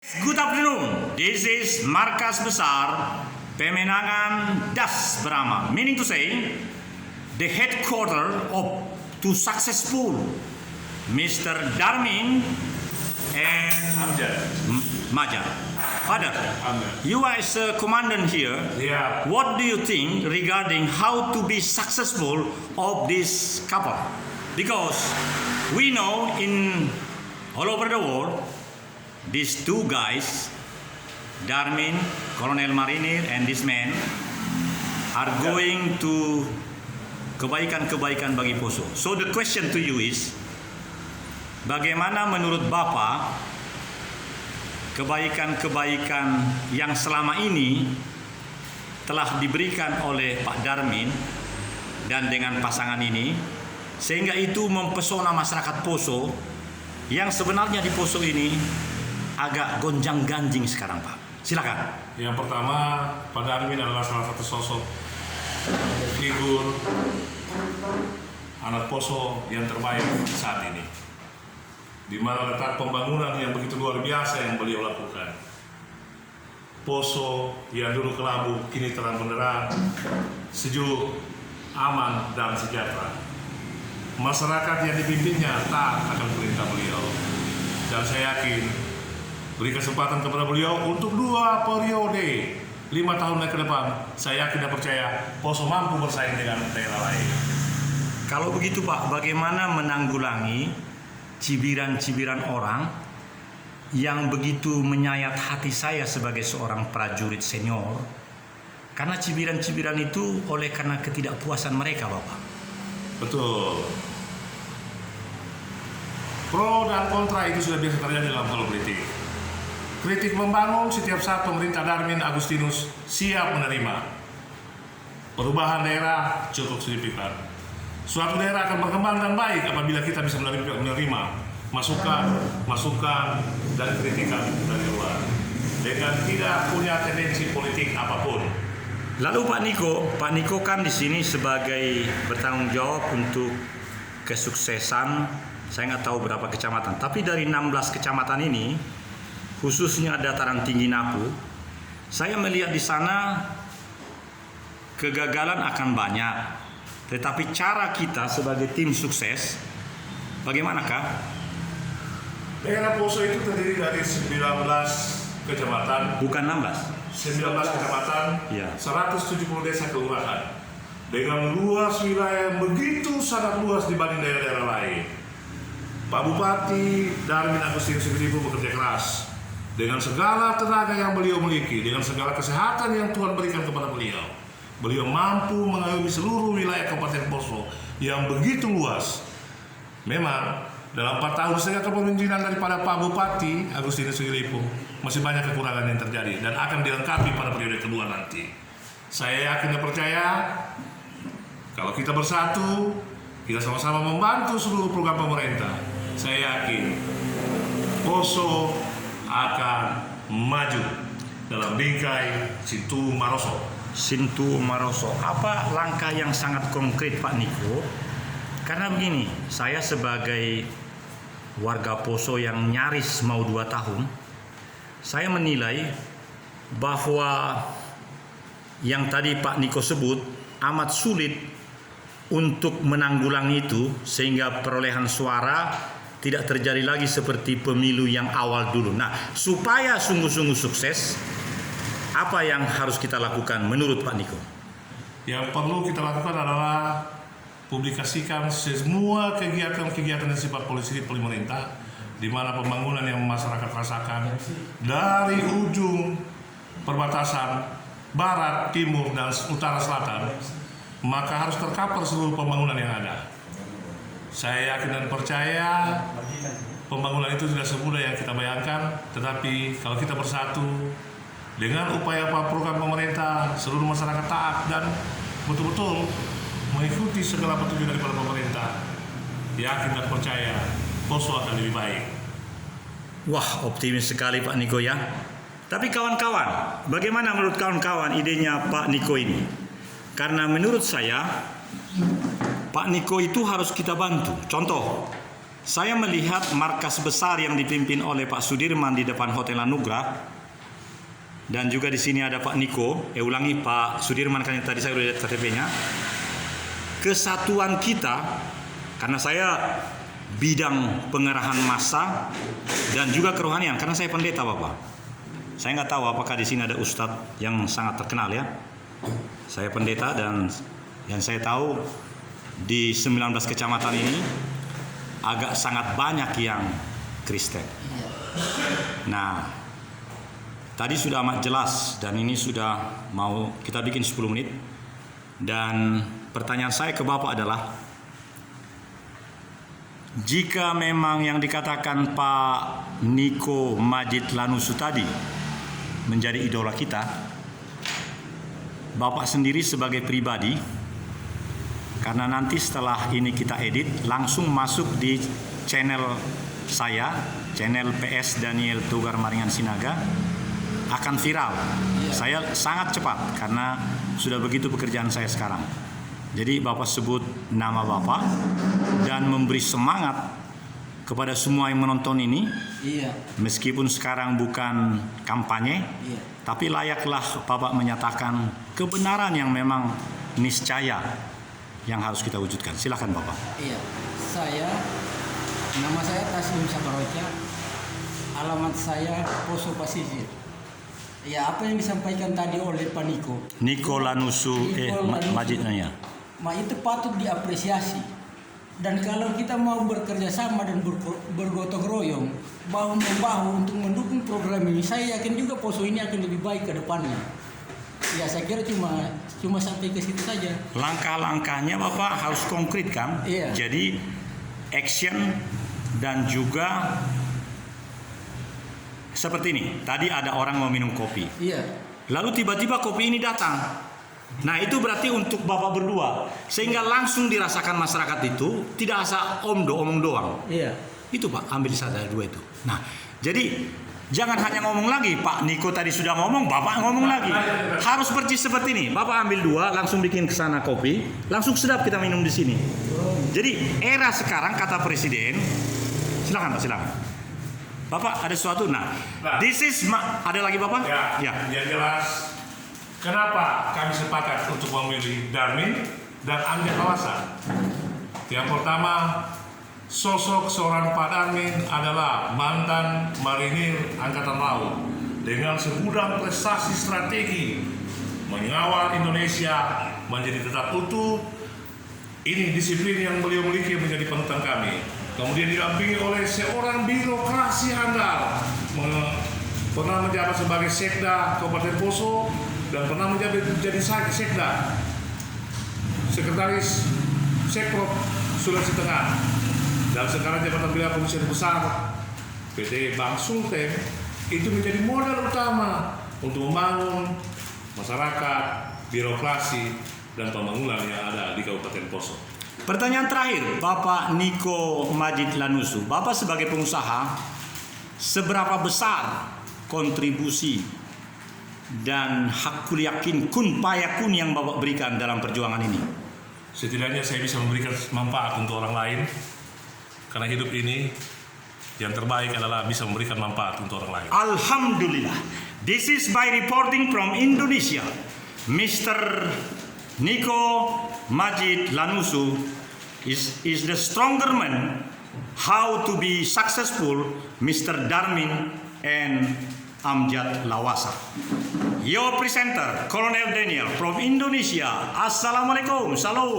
Good afternoon. This is markas besar pemenangan Das Brahma, meaning to say the headquarter of two successful Mr. Darmin and Maja. Father, you are as a commandant here. Yeah. What do you think regarding how to be successful of this couple? Because we know in all over the world, these two guys, Darmin, Colonel Marinir, and this man are going to kebaikan-kebaikan bagi Poso. So the question to you is, bagaimana menurut Bapak kebaikan-kebaikan yang selama ini telah diberikan oleh Pak Darmin dan dengan pasangan ini, sehingga itu mempesona masyarakat Poso yang sebenarnya di Poso ini agak gonjang-ganjing sekarang, Pak. Silakan. Yang pertama, Pak Darmin adalah salah satu sosok figur anak Poso yang terbaik saat ini, di mana letak pembangunan yang begitu luar biasa yang beliau lakukan. Poso yang dulu kelabu kini terang benderang, sejuk, aman, dan sejahtera. Masyarakat yang dipimpinnya taat akan perintah beliau, dan saya yakin beri kesempatan kepada beliau untuk 2 periode 5 tahun ke depan. Saya yakin dan percaya Poso mampu bersaing dengan daerah lain. Kalau begitu, Pak, bagaimana menanggulangi cibiran-cibiran orang yang begitu menyayat hati saya sebagai seorang prajurit senior? Karena cibiran-cibiran itu oleh karena ketidakpuasan mereka, Bapak. Betul. Pro dan kontra itu sudah biasa terjadi dalam hal politik. Kritik membangun, setiap saat pemerintah Darmin Agustinus siap menerima. Perubahan daerah cukup signifikan. Suatu daerah akan berkembang dan baik apabila kita bisa menerima masukan dan kritikan dari luar dengan tidak punya tendensi politik apapun. Lalu Pak Niko kan di sini sebagai bertanggung jawab untuk kesuksesan, saya nggak tahu berapa kecamatan, tapi dari 16 kecamatan ini, khususnya dataran tinggi Napu, saya melihat di sana kegagalan akan banyak. Tetapi cara kita sebagai tim sukses, bagaimanakah? Daerah Poso itu terdiri dari 19 kecamatan. Bukan 16. 19 kecamatan, Ya. 170 desa kelurahan. Dengan luas wilayah yang begitu sangat luas dibanding daerah-daerah lain. Pak Bupati Darmin Agustinus bekerja keras. Dengan segala tenaga yang beliau miliki, dengan segala kesehatan yang Tuhan berikan kepada beliau, beliau mampu mengayomi seluruh wilayah Kabupaten Poso yang begitu luas. Memang dalam 4 tahun setengah kepemimpinan daripada Pak Bupati Agustinus Sugilipung masih banyak kekurangan yang terjadi dan akan dilengkapi pada periode kedua nanti. Saya yakin dan percaya kalau kita bersatu, kita sama-sama membantu seluruh program pemerintah, saya yakin Poso akan maju dalam bingkai Sintu Maroso. Sintu Maroso. Apa langkah yang sangat konkret, Pak Niko? Karena begini, saya sebagai warga Poso yang nyaris mau 2 tahun, saya menilai bahwa yang tadi Pak Niko sebut amat sulit untuk menanggulangi itu sehingga perolehan suara tidak terjadi lagi seperti pemilu yang awal dulu. Nah, supaya sungguh-sungguh sukses, apa yang harus kita lakukan menurut Pak Niko? Yang perlu kita lakukan adalah publikasikan semua kegiatan-kegiatan yang sifat politik pemerintah, di mana pembangunan yang masyarakat rasakan dari ujung perbatasan barat, timur, dan utara selatan, maka harus tercover seluruh pembangunan yang ada. Saya yakin dan percaya pembangunan itu tidak semudah yang kita bayangkan, tetapi kalau kita bersatu dengan upaya program pemerintah, seluruh masyarakat taat dan betul-betul mengikuti segala petunjuk daripada pemerintah, yakin dan percaya Poso akan lebih baik. Wah, optimis sekali Pak Niko ya. Tapi kawan-kawan, bagaimana menurut kawan-kawan idenya Pak Niko ini? Karena menurut saya Pak Niko itu harus kita bantu. Contoh, saya melihat markas besar yang dipimpin oleh Pak Sudirman di depan Hotel Anugrah, dan juga di sini ada Pak Niko. Ulangi, Pak Sudirman, kan tadi saya sudah lihat KTP-nya. Kesatuan kita, karena saya bidang pengerahan massa dan juga kerohanian, karena saya pendeta, Bapak. Saya nggak tahu apakah di sini ada ustadz yang sangat terkenal ya. Saya pendeta dan yang saya tahu di 19 kecamatan ini agak sangat banyak yang Kristen. Nah, tadi sudah amat jelas dan ini sudah mau kita bikin 10 menit. Dan pertanyaan saya ke Bapak adalah, jika memang yang dikatakan Pak Niko Majid Lanusu tadi menjadi idola kita, Bapak sendiri sebagai pribadi, karena nanti setelah ini kita edit, langsung masuk di channel saya, channel PS Daniel Togar Maringan Sinaga, akan viral. Saya sangat cepat karena sudah begitu pekerjaan saya sekarang. Jadi Bapak sebut nama Bapak dan memberi semangat kepada semua yang menonton ini. Meskipun sekarang bukan kampanye, tapi layaklah Bapak menyatakan kebenaran yang memang niscaya yang harus kita wujudkan. Silakan Bapak. Nama saya Taslim Sabaroca, alamat saya Poso Pasisir. Ya, apa yang disampaikan tadi oleh Pak Niko Lanusu Majidnya. Itu patut diapresiasi. Dan kalau kita mau bekerja sama dan bergotong royong, bahu membahu untuk mendukung program ini, saya yakin juga Poso ini akan lebih baik ke depannya. Ya, saya kira cuma sampai ke situ saja. Langkah-langkahnya Bapak harus konkret kan? Iya. Jadi action dan juga seperti ini. Tadi ada orang mau minum kopi. Iya. Lalu tiba-tiba kopi ini datang. Nah, itu berarti untuk Bapak berdua, sehingga langsung dirasakan masyarakat itu, tidak asal omong doang. Iya. Itu Pak, ambil saja dua itu. Nah, jadi jangan hanya ngomong lagi. Pak Niko tadi sudah ngomong, Bapak ngomong lagi. Harus persis seperti ini. Bapak ambil dua, langsung bikin ke sana kopi, langsung sedap kita minum di sini. Jadi era sekarang kata Presiden, silakan Pak, silakan. Bapak ada sesuatu? Nah, this is ada lagi Bapak? Ya. Yang jelas, kenapa kami sepakat untuk memilih Darmin dan Amjad Lawasa? Yang pertama, sosok seorang Pak Darmin adalah mantan marinir Angkatan Laut dengan segudang prestasi strategi mengawal Indonesia menjadi tetap utuh. Ini disiplin yang beliau miliki menjadi panutan kami. Kemudian didampingi oleh seorang birokrasi handal, pernah menjabat sebagai Sekda Kabupaten Poso dan pernah menjadi Sekda, Sekretaris Sekprop Sulawesi Tengah, dan sekarang jabatan beliau Komisaris Besar PT Bank Sulteng. Itu menjadi modal utama untuk membangun masyarakat, birokrasi, dan pembangunan yang ada di Kabupaten Poso. Pertanyaan terakhir, Bapak Niko Majid Lanusu, Bapak sebagai pengusaha, seberapa besar kontribusi dan hakul yakin kun payakun yang Bapak berikan dalam perjuangan ini? Setidaknya saya bisa memberikan manfaat untuk orang lain, karena hidup ini yang terbaik adalah bisa memberikan manfaat untuk orang lain. Alhamdulillah. This is by reporting from Indonesia, Mr. Niko Majid Lanusu is the stronger man. How to be successful, Mr. Darmin and Amjad Lawasa. Your presenter, Colonel Daniel from Indonesia. Assalamualaikum. Salam.